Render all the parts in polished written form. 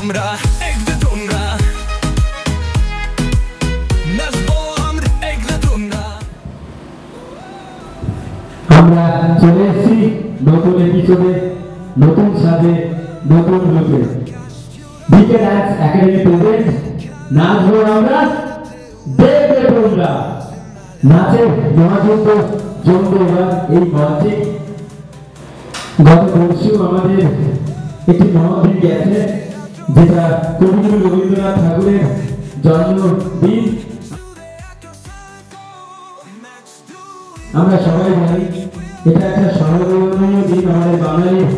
আমরা একদে তোমরা নাচবো আমরা একদে তোমরা। আমরা চলে এসেছি নতুন এপিসোডে, নতুন সাজে, নতুন রূপে। বিকে ডান্স একাডেমি প্রেজেন্ট নাচবো আমরা দেখবে তোমরা। নাচের মহাযজ্ঞ জমবে এবার এই মঞ্চে। গত পরশু আমাদের একটি মহাদিন গেছে, যেটা কবিগুরু রবীন্দ্রনাথ ঠাকুরের জন্মদিন। আমরা সবাই জানি এটা একটা স্মরণীয় দিন আমাদের বাঙালির।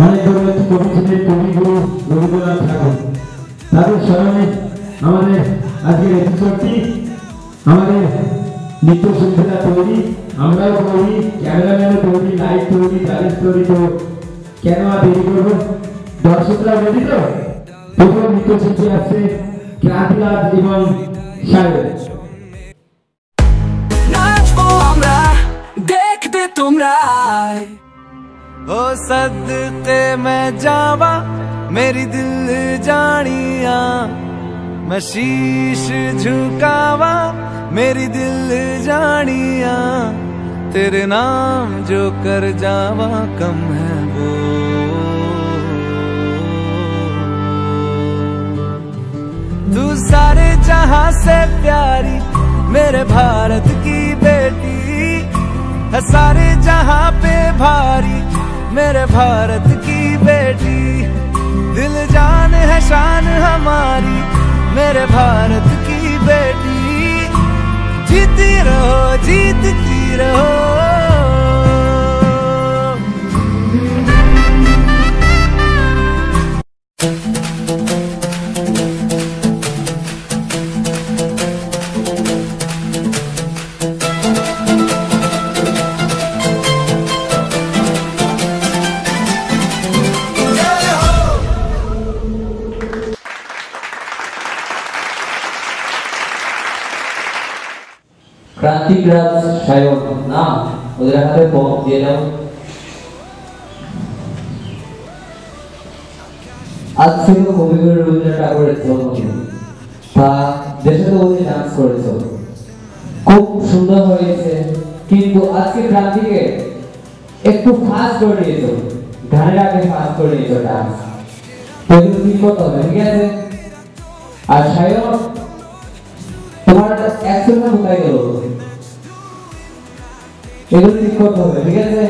অনেক বড় একটি কবি ছিলেন কবিগুরু রবীন্দ্রনাথ ঠাকুর। তাদের স্মরণে আমাদের আজকের এপিসোডটি। আমাদের নৃত্যশিল্পীরা তৈরি, আমরাও তৈরি, ক্যামেরাম্যানও তৈরি, লাইট তৈরি, ডান্স তৈরি। তো কেন আর দেরি করবো? দর্শকরা রেডি তো? প্রথম নৃত্যশিল্পী আসছে ক্রান্তিরাজ এবং সায়র। নাচবো আমরা দেখবে তোমরা। ओ सदके मैं जावा मेरी दिल जानिया, मैं शीश झुकावा मेरी दिल जानिया, तेरे नाम जो कर जावा कम है वो। तू सारे जहां से प्यारी मेरे भारत की बेटी है, सारे जहां पे भारी मेरे भारत की बेटी। दिल जान है शान हमारी मेरे भारत की बेटी। जीती रहो जीतती रहो। ক্রান্তিরাজ সায়র নাম ওদের হাতে বম দিয়ে দাও। আজ ছিল কবিগুরু রবীন্দ্রনাথ ঠাকুরের জন্মদিন। তা দেশে তো ওদের ডান্স করেছ, খুব সুন্দর হয়েছে, কিন্তু আজকে ক্রান্তিকে একটু ফাস্ট করে নিয়েছো, গানের আগে ফাস্ট করে নিয়েছো ডান্স। এগুলো ঠিক করতে হবে, ঠিক আছে? আর সায়র তোমার অ্যাকশনটা কোথায় গেল? এগুলো ঠিক করতে হবে, ঠিক আছে?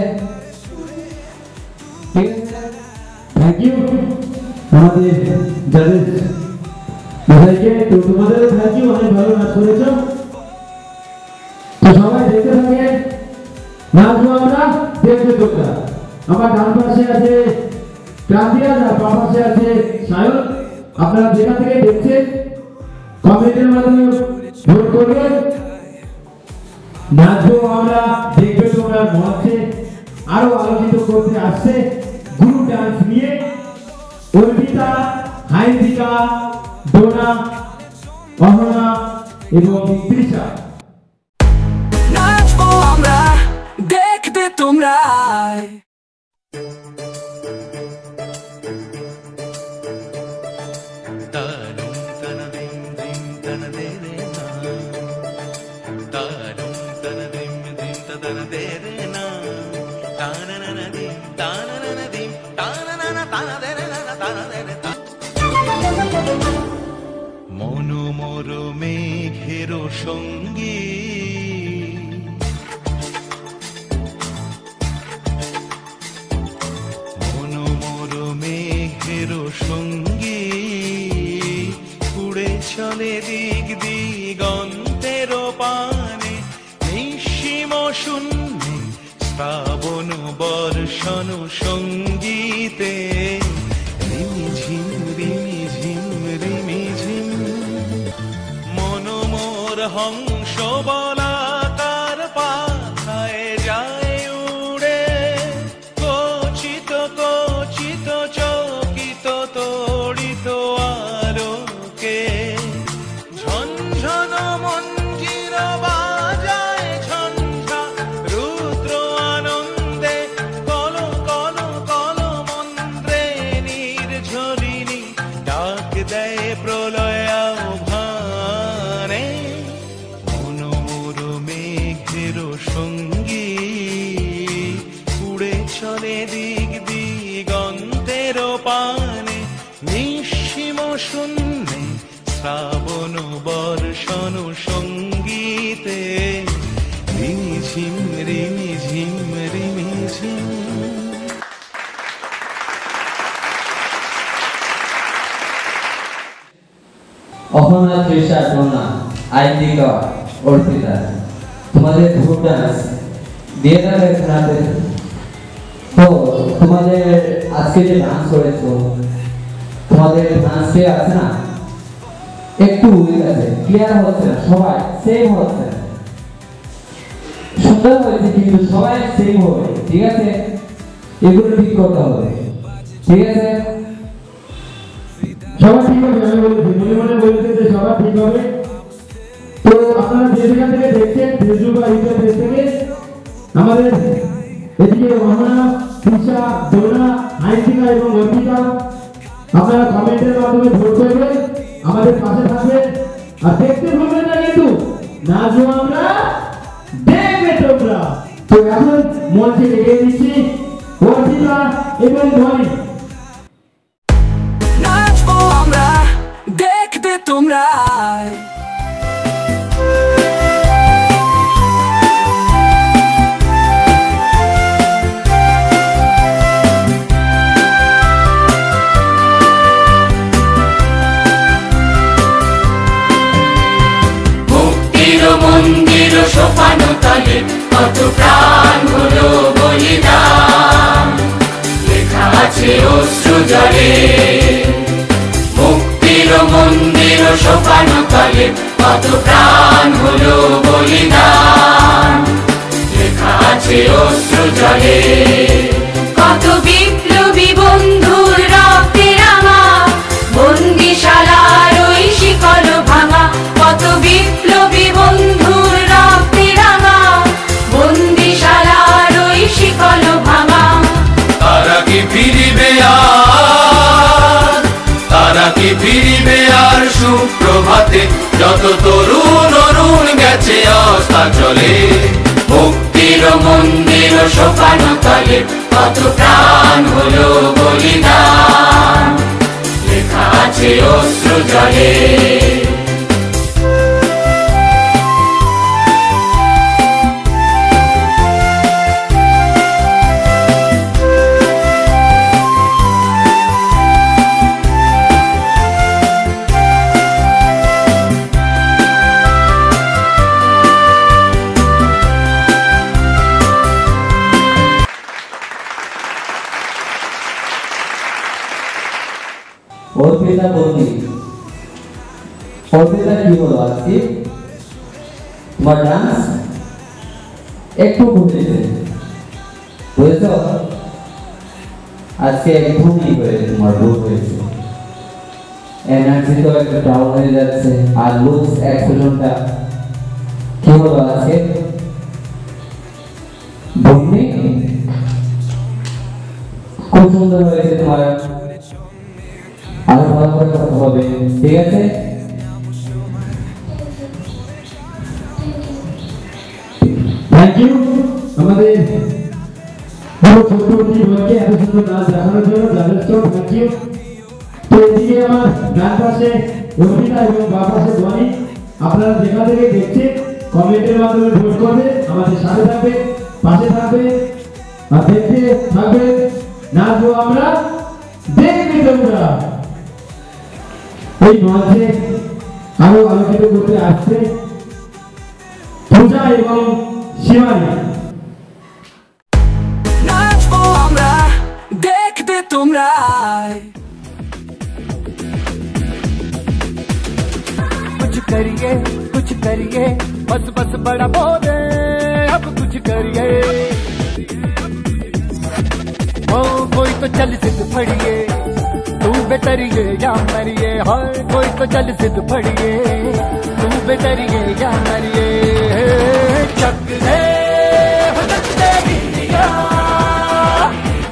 থ্যাংক ইউ আমাদের জাজেস সবাইকে। তো তোমাদেরও থ্যাংক ইউ, অনেক ভালো নাচ করেছো। তো সবাই দেখতে থাকেন নাচবো আমরা দেখবে তোমরা। আমার ডান পাশে আছে ক্রান্তিরাজ আর বাম পাশে আছে সায়র। আপনারা যেখান থেকে দেখছেন কমেন্টের মাধ্যমে ভোট করবেন। নাচবো আমরা দেখবে তোমরা মঞ্চে আরো আলোচিত করতে আসছে গুরু ডান্স নিয়ে অর্পিতা, হাইন্দিকা, ডোনা, অহনা এবং তৃষা। নাচবো আমরা দেখবে তোমরা। মনোমর মেঘের সঙ্গী মনোমর মেঘের সঙ্গী উড়ে চলে দিক দিগন্তের পানে, নিঃসীম শূন্যে শ্রাবণ বর্ষণ সঙ্গীতে রিমিঝিম রিমিঝিম রিমিঝিম। মনোমোর হংস বলাকার পাথায় যায় উড়ে, কচিত কচিত চকিত তড়িত আলোকে ঝনঝন মঞ্জির বাজায় ঝঞ্ঝা রুদ্র আনন্দে কল কল কল মন্ত্রে নির্ঝরিণী শ্রাবণ বর্ষণ সঙ্গীতে রিমিঝিম রিমিঝিম রিমিঝিম। অহনা, তৃষা, টোনা, আইদিকা, অর্পিতা, তোমাদের গ্রুপ ডান্স দিয়ে দেবে এখানে। তো তোমাদের আজকে যে ডান্স করেছো, তোমাদের ডান্সে আছে না একটু উইক আছে, ক্লিয়ার হচ্ছে না, সবাই সেম হচ্ছে না। সুন্দর হয়েছে কিন্তু সবাই সেম হবে, ঠিক আছে? এগুলো ঠিক করতে হবে, ঠিক আছে? সবাই ঠিক হবে, আমি বলেছি, মনে মনে বলতে যে সবাই ঠিক হবে। তো আপনারা যে যেখান থেকে দেখছেন, ফেসবুক বা ইউটিউব পেজ থেকে, আমাদের এদিকে রহনা, তৃষা, ডোনা, আইসিকা এবং অর্পিতা, আপনারা কমেন্টের মাধ্যমে ভোট করবেন, আমাদের পাশে থাকবেন। আর দেখতে ভুলবেন না কিন্তু, নাচবো আমরা, দেখবে তোমরা। তো এখন মঞ্চে ডেকে দিচ্ছি অর্পিতা এবং ধ্বনি। নাচবো আমরা, দেখবে তোমরা। মন্দির সোপান তলে কত প্রাণ হলো বলিদান, লেখা আছে অশ্রু জলে। মুক্তির মন্দির সোপান তলে কত প্রাণ হলো বলিদান, লেখা আছে অশ্রু জলে। কত বিপ্লবী বন্ধুর রক্তে রাঙা বন্দিশালার ওই শিকল ভাঙা, কত বিপ্লবী বন্ধুর রক্তে রাঙা বন্দিশালার ওই শিকল ভাঙা। তারা কি ফিরিবে আর, তারা কি ফিরিবে আর সুপ্রভাতে, যত তরুণ অরুণ গেছে অস্তাচলে। মুক্তির মন্দির সোপান তলে কত প্রাণ হলো বলিদান, লেখা আছে অশ্রু জলে। অর্পিতা বন্দি, অর্পিতা কি হলো আজকে তোমার ডান্স একটু বুঝেছে, বুঝেছ? আজকে একদমই হয়েছে, তোমার ভুল হয়েছে। এনার্জি তো একটু ডাউন হয়ে যাচ্ছে, আর লুকস এক্সপ্রেশনটা কি হলো আজকে বন্দি? খুব সুন্দর হয়েছে তোমার, আরো ভালো করে করতে হবে, ঠিক আছে? থ্যাংক ইউ আমাদের ছোট্ট বোনকে এত সুন্দর নাচ দেখানোর জন্য, যথেষ্ট থ্যাংক ইউ। তো এদিকে আমার ডান পাশে অর্পিতা এবং বাম পাশে ধ্বনি, আপনারা যেখান থেকে দেখছেন কমেন্টের মাধ্যমে ভোট করবে, আমাদের সাথে থাকবে, পাশে থাকবে, আর দেখতে থাকবে। নাচবো আমরা, দেখবে তোমরা। এই মঞ্চে আরো আলোকিত করতে আসছে পূজা এবং শিবানী। নাচবো আমরা, দেখবে তোমরা। कुछ करिए बस बस बड़ा बोले, अब कुछ करिए। ओ कोई तो चल जिद फड़िए, तू बेतरिए या मरिए। हाय कोई तो चल जिद फड़िए, तू बेतरिए या मरिए। चक दे हो चक दे इंडिया,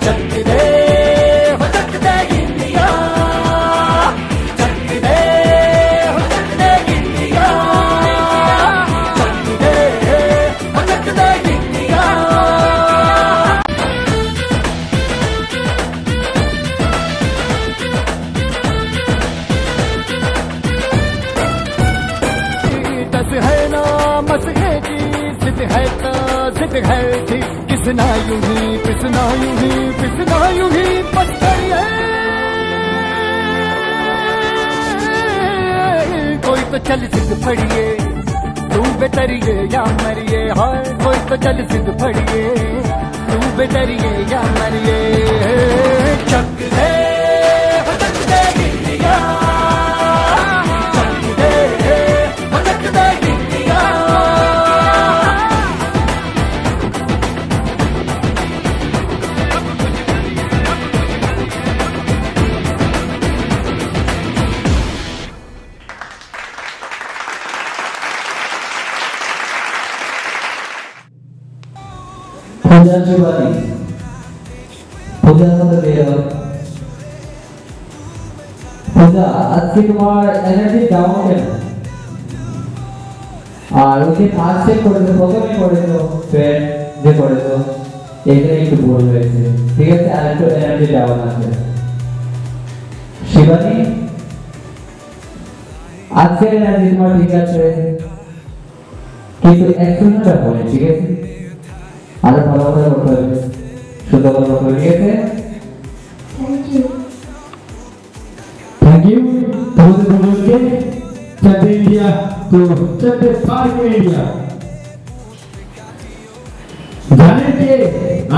चक दे हो चक दे इंडिया, चक दे हो चक दे इंडिया, चक दे हो चक दे इंडिया। है तो जिद है ठीक, किसना यूं ही पिसना यूं ही पिसना यूं ही पत्थर है। कोई तो चल जिद फड़िए, तू बेतरिए या मरिए, हाय कोई तो चल जिद फड़िए, तू बेतरिए या मरिए। चक दे चक दे गिरिया, चक दे गिरिया। পূজা শিবানী, পূজার সাথে বের হও। পূজা, আজকে তোমার এনার্জি ডাউন কেন? আর ওকে ফার্স্ট চেক করেছো, প্রথমে করেছো, ফ্রেন্ড যে করেছো, এখানে একটু ভুল হয়েছে, ঠিক আছে? আর একটু এনার্জি ডাউন আছে। শিবানী, আজকে এনার্জি তোমার ঠিক আছে, কিন্তু অ্যাকশনটা হয়, ঠিক আছে? আরো ভালো করে করতে হবে, সুন্দর করে করতে হবে, ঠিক আছে? Thank you. তোমাদের দুজনকে চাঁদে ইন্ডিয়া তো চাঁদে পার্ক ইন্ডিয়া। জানেন কে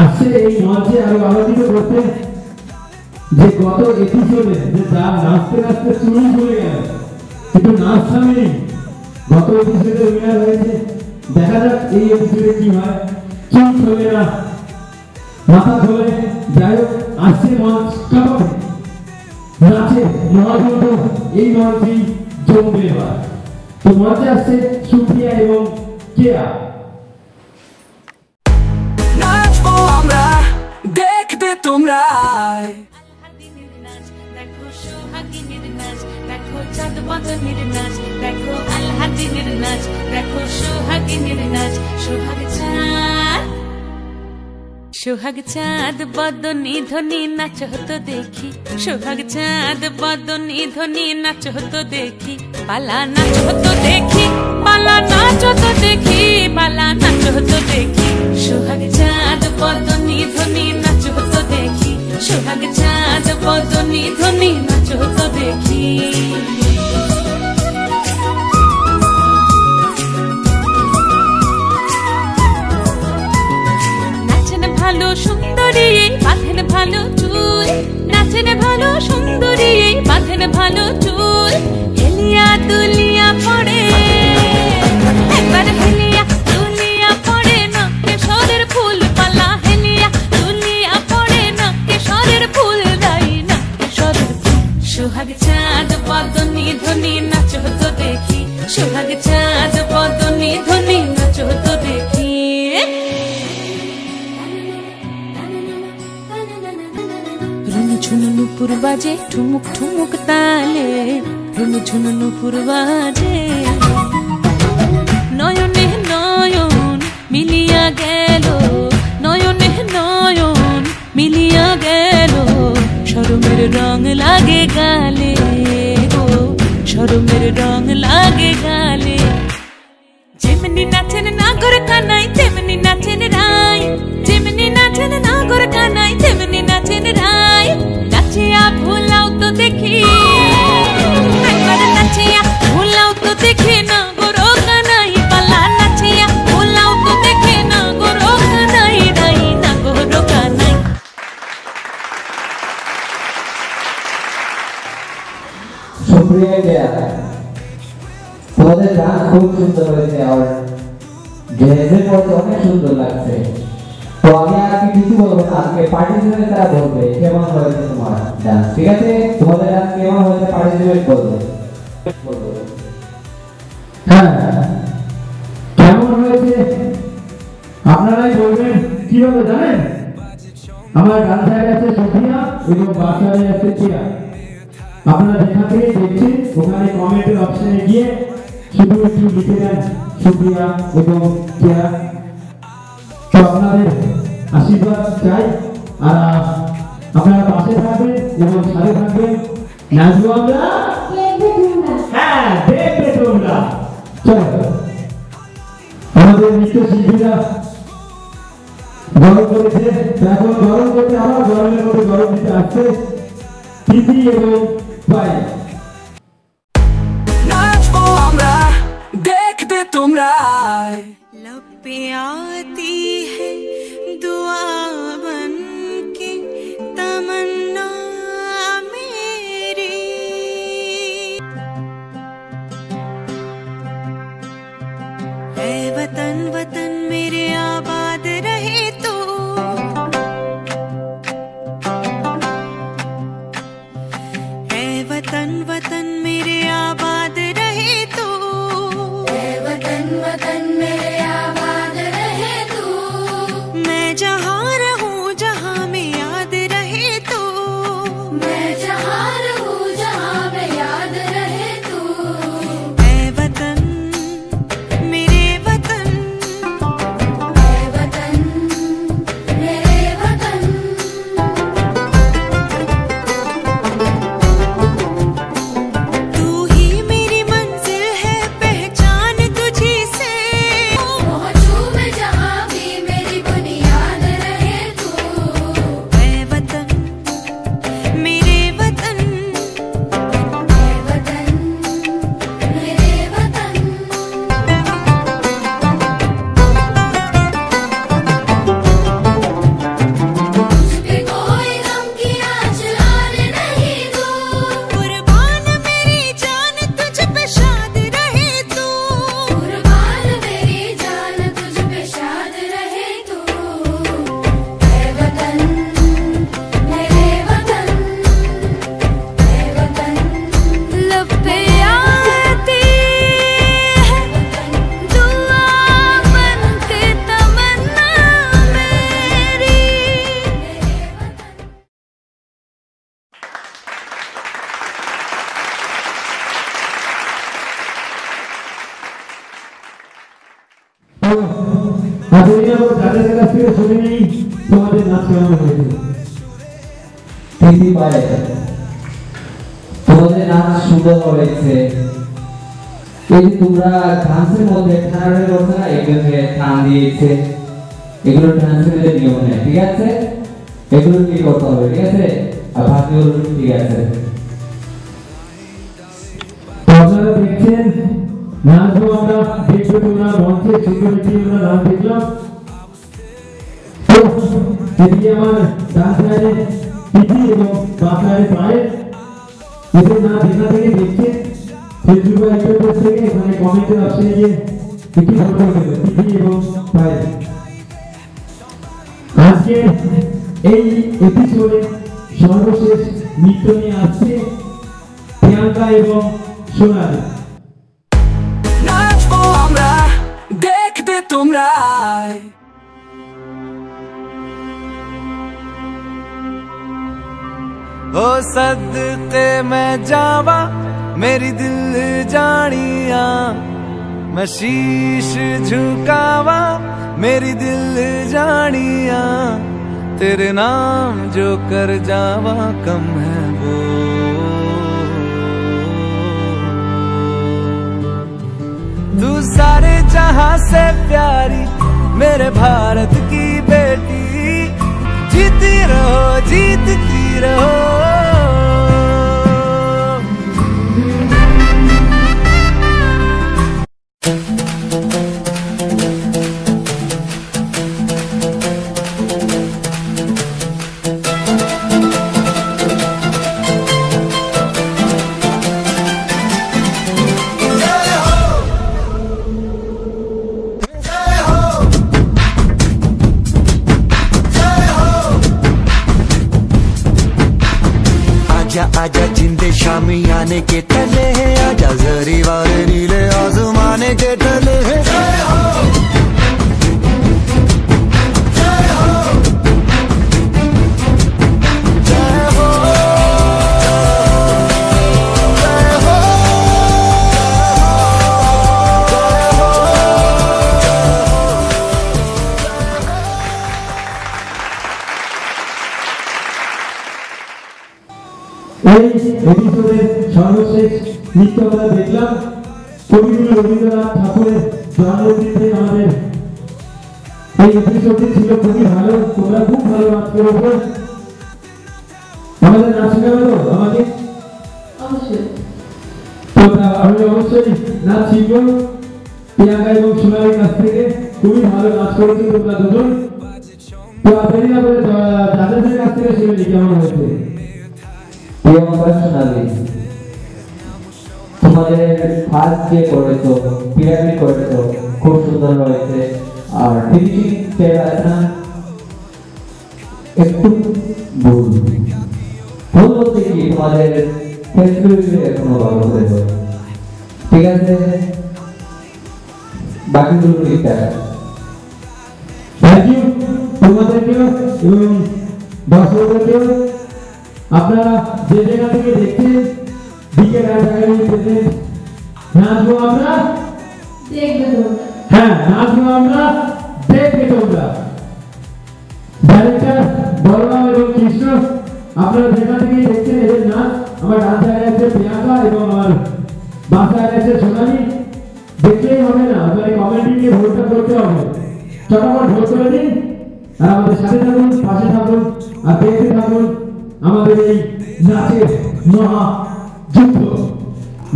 আসছে এই মঞ্চে আরো আলোচিত করতে? যে গত এপিসোডে যে যা নাচতে নাচতে চুরি চলে গেল, কিন্তু নাচ থামেনি, গত এপিসোডে উইনার হয়েছে। দেখা যাক এই এপিসোডে কি হয়। চুপ চলে না, মাথা খোলে, যাই হোক আসছে মঞ্চ কাঁপাবে, নাচে মহাযজ্ঞ, এই মঞ্চেই জমবে এবার। তো মঞ্চে আসছে সুপ্রিয়া এবং কেয়া। নাচবো আমরা, দেখবে তোমরা। আলহাদিনের নাচ, দেখো সোহাগিনীর নাচ, দেখো চাঁদ বদনের নাচ, দেখো আলহাদিনের নাচ, দেখো সোহাগিনীর নাচ। সোহাগ চাঁদ, সোহাগ চাঁদ বদনী ধ্বনি নাচ হতো দেখি, সোহাগ চাঁদ বদনী ধ্বনি নাচ হতো দেখি, পালা নাচ হতো দেখি, পালা নাচ হতো দেখি, পালা নাচ হতো দেখি। সোহাগ চাঁদ বদনী ধ্বনি নাচ হতো দেখি, সোহাগ চাঁদ বদনী ধ্বনি নাচ হতো দেখি। ভালো সুন্দরী বাঁধেন ভালো চুল, নাচেন ভালো সুন্দরী বাঁধেন ভালো চুল, হেলিয়া দুলিয়া পড়ে একবার, হেলিয়া দুলিয়া পড়ে না কেশরের ফুল পালা, হেলিয়া দুলিয়া পড়ে না কেশরের ফুল, দাই না কেশরের ফুল। সোহাগ চাঁদ বদনী ধ্বনি নাচ হতো দেখি, সোহাগ চাঁদ বদনী ধ্বনি নাচ হতো দেখি। রুনু ঝুনু নুপুর বাজে ঠুমুক ঠুমুক তালে, রুনু ঝুনু নুপুর বাজে, নয়নে নয়ন মিলিয়া গেল, নয়নে নয়ন মিলিয়া গেল, শরমের রং লাগে গালে গো, শরমের রং লাগে গালে। যেমনি নাচেন নাগর কানাই তেমনি নাচেন রাই, যেমনি নাচেন নাগর কানাই তেমনি নাচেন রাই, নাচিয়া ভুলাও তো দেখি একবার, নাচিয়া ভুলাও তো দেখি না গোরো কানাই, পালা নাচিয়া ভুলাও তো দেখি না গোরো কানাই, রাই না গোরো কানাই। সুপ্রিয়া কেয়া, তোমাদের গান খুব সুন্দর হয়েছে, আর ড্রেসের পরে অনেক সুন্দর লাগছে। তো আমি আজকে কিছু বলবো না, আজকে পার্টিসিপেন্ট তারা বলবে কেমন হয়েছে তোমার ডান্স, ঠিক আছে? তোমাদের ডান্স কেমন হয়েছে পার্টিসিপেন্ট বলবে। হ্যাঁ, কেমন হয়েছে আপনারাই বলবেন। কিভাবে জানেন? আমার ডান্সারে আছে সুপ্রিয়া এবং বাসারে আছে কেয়া। আপনারা যেখান থেকে দেখছেন ওখানে কমেন্টের অপশনে গিয়ে শুধু একটু লিখে দেন সুপ্রিয়া এবং কেয়া। তো আপনাদের আশীর্বাদ চাই, আর আপনারা পাশে থাকবেন এবং সাথে থাকবেন। নাচবো আমরা, হ্যাঁ দেখবে তোমরা। চলো। আমাদের নৃত্যশিল্পীরা গরম করেছে, এখন গরম করতে আবার গরমের মধ্যে গরম দিতে আসছে তিথি এবং পায়েল। নাচবো আমরা, দেখবে তোমরা। लब पे आती है दुआ बन के तमन्ना मेरी, ऐ वतन वतन मेरे आबाद रहे तो, ऐ वतन वतन मेरे आबाद रहे तो, ऐ वतन वतन मेरे आबाद रहे तो, मैं जहाँ रहूं जहाँ में याद रहे तो, मैं जहाँ रहूं जहाँ में याद रहे तो, ऐ वतन मेरे वतन, ऐ वतन मेरे वतन। तू ही मेरी मंजिल है, पहचान तुझी से, पहुंचूं मैं जहाँ भी मेरी बुनियाद रहे तू, ऐ वतन मेरे वतन, ऐ वतन मेरे वतन। तुझ पे कोई गम की आँच आने नहीं दूँ, कुर्बान मेरी जान तुझ पे शाद रहे तू, कुर्बान मेरी जान तुझ पे शाद रहे तू, ऐ वतन मेरे वतन, ऐ वतन। लब पे आती है दुआ बन के तमन्ना मेरी, যাদের কাছ থেকে শুনে নেই তোমাদের নাচ কেমন হয়েছে। তিথি পায়েল, তোমাদের নাচ সুন্দর হয়েছে। এই যে তোমরা ডান্সের মধ্যে ঠানারের কথা এগুলোকে টান দিয়েছে, এগুলো ডান্সের নিয়ম নেই, ঠিক আছে? এগুলো কি করতে হবে, ঠিক আছে? আর বাকিগুলো ঠিক আছে। আপনারা দেখছেন নাচবো আমরা, দেখবো তোমরা, মঞ্চে সিকিউরিটি আমরা নাচ দেখলাম। এদিকে আমার ডান সাইডে তিথি এবং বাঁ সাইডে পায়েল। এদের না দেখা থেকে দেখছে ফেসবুক বা ইউটিউব থেকে এখানে কমেন্টের অপশনে গিয়ে একটি ফটো দেবে তিথি এবং পায়েল। আজকে এই এপিসোডে সর্বশেষ নৃত্য নিয়ে আসছে প্রিয়াঙ্কা এবং সোনালি। নাচবো আমরা, দেখবে তোমরা। ओ सदके मैं जावा मेरी दिल जानिया, मैं शीश झुकावा मेरी दिल जानिया, तेरे नाम जो कर जावा कम है वो। तू सारे जहां से प्यारी मेरे भारत की बेटी, जीती रहो जीतती रहो। आजा जिंदे शामी आने के तले हैं, आजा जरी वाले नीले आसमाने के तले हैं। এই এপিসোডের সর্বশেষ নৃত্য আমরা দেখলাম কবিগুরু রবীন্দ্রনাথ ঠাকুরের জন্মদিনে আমাদের এই এপিসোডটি ছিল খুবই ভালো, তোমরা খুব ভালো নাচ করেছো। আমাদের নাচ শেখাবো আমাকে? অবশ্যই। তোমরা আমি অবশ্যই নাচ শিখবো প্রিয়াঙ্কা এবং সোনালীর কাছ থেকে। খুবই ভালো নাচ করেছো তোমরা দুজন। তো দেরি না করে যাদের কাছ থেকে শিখে কেমন হয়েছে? প্রিয়াঙ্কা, সোনালী, তোমাদের ফার্স্ট যে করেছো, পিরামিড করেছো, খুব সুন্দর হয়েছে। আর ফিনিশিং স্টেপ আছে না, একটু ভুল বলতে কি তোমাদের ফেসবুকে এখনো ভালো হতে হবে, ঠিক আছে? বাকিগুলো ঠিকঠাক আছে। থ্যাংক ইউ তোমাদেরকেও এবং দর্শকদেরকেও। আপনারা যে জায়গা থেকে দেখছেন দিকে নাচবো আমরা, দেখবে তোমরা। হ্যাঁ নাচবো আমরা, দেখবে তোমরা। ডাইরেক্টর বলরাম এবং কৃষ্ণ, আপনারা যেখান থেকে দেখছেন এদের নাচ। আমার ডান সাইডে আছে প্রিয়াঙ্কা এবং আমার বাঁ সাইডে আছে সোনালী। দেখলেই হবে না, আপনার কমেন্টিংয়ে ভোটটা করতে হবে। চটাপট ভোট করে দিন আর আমাদের সাথে থাকুন, পাশে থাকুন আর দেখতে থাকুন আমাদের এই নাচের মহা যুদ্ধ।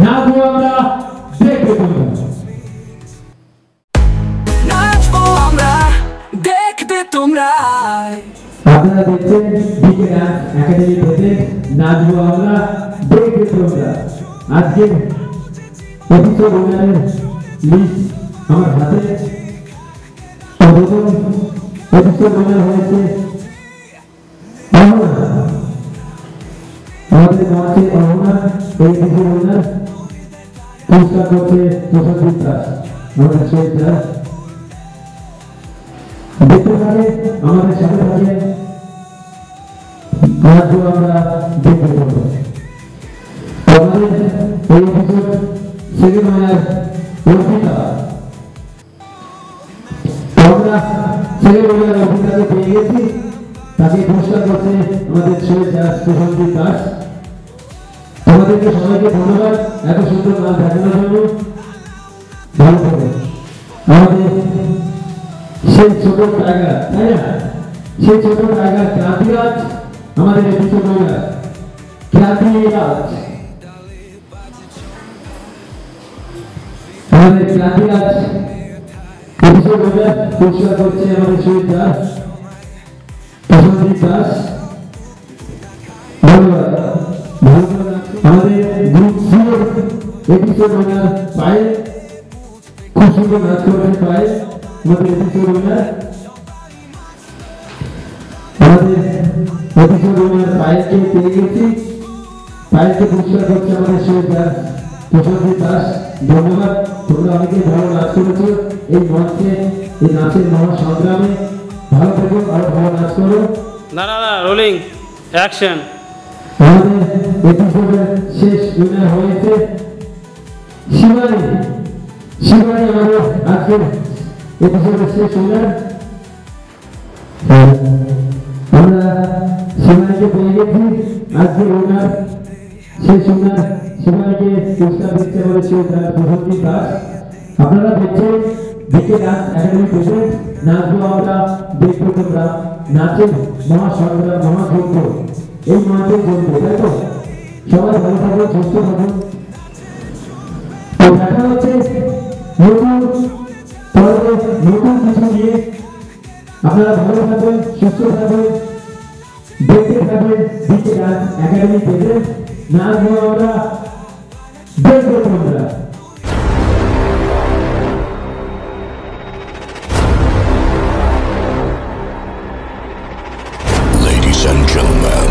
নাচবো আমরা, দেখবে তোমরা। নাচবো আমরা, দেখবে তোমরা। আপনারা দেখছেন ডিকে ডান্স একাডেমি থেকে নাচবো আমরা, দেখবে তোমরা। আজকে এপিসোড উইনারের লিস্ট আমার হাতে। প্রথম এপিসোড উইনার হয়েছে অহনা। আমাদের মঞ্চে অহনা এই এপিসোড উইনার। পুরস্কার করছে প্রসঞ্জিৎ দাস, আমাদের শহীদ দাস। দেখতে থাকে আমাদের সাথে থাকে, নাচবো আমরা, দেখবে তোমরা। আমাদের এই এপিসোড সেকেন্ড উইনার অর্পিতা। আমরা সেকেন্ড উইনার অর্পিতাকে পেয়ে গেছি। তাকে পুরস্কার করছে আমাদের শহীদ দাস, প্রসঞ্জিৎ দাস। তোমাদেরকে সবাইকে ধন্যবাদ এত সুন্দর নাচ দেখানোর জন্য। ভালো করে আমাদের সেই ছোট টাইগার, তাই না? সেই ছোট টাইগার ক্রান্তিরাজ আমাদের এপিসোড উইনার। ক্রান্তিরাজ, আমাদের ক্রান্তিরাজ এপিসোড উইনার। পুরস্কার করছে আমাদের শহীদ দাস, প্রসঞ্জিৎ দাস। ধন্যবাদ। আমাদের গ্রুপ সিও এপিসোড উইনার পায়েল, খুব সুন্দর নাচ করেছে পায়েল, আমাদের এপিসোড উইনার। আমাদের এপিসোড উইনার পায়েলকে পেয়ে গেছি। পায়েলকে পুরস্কার করছে আমাদের শহীদ দাস, প্রসঞ্জিৎ দাস। ধন্যবাদ। তোমরা অনেকে ভালো নাচ করেছো এই মঞ্চে, এই নাচের মহা সংগ্রামে। ভালো থেকো, আরো ভালো নাচ করো। না না না, রোলিং অ্যাকশন। আমাদের এপিসোডের শেষ উইনার হয়েছে শিবানী। শিবানী আমাদের আজকের এপিসোডের শেষ উইনার। আমরা শিবানীকে পেয়ে গেছি আজকের উইনার, শেষ উইনার। শিবানীকে পুরস্কার দিচ্ছে আমাদের প্রসঞ্জিৎ দাস। আপনারা দেখছেন ডিকে ডান্স একাডেমি প্রেজেন্ট নাচবো আমরা, দেখবো তোমরা। নাচের মহা সংগ্রাম, মহাযজ্ঞ এই মঞ্চে চলবে, তাই তো? সবাই ভালো থাকুন, সুস্থ থাকুন। তো দেখা হচ্ছে নতুন পর্বে নতুন কিছু নিয়ে। আপনারা ভালো থাকবেন, সুস্থ থাকবেন, দেখতে থাকবেন ডিকে ডান্স একাডেমি প্রেজেন্ট নাচবো আমরা, দেখবো তোমরা। Ladies and gentlemen,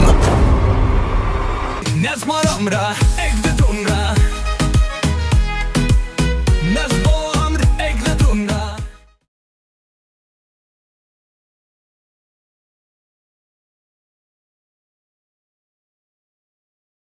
নাচবো আমরা।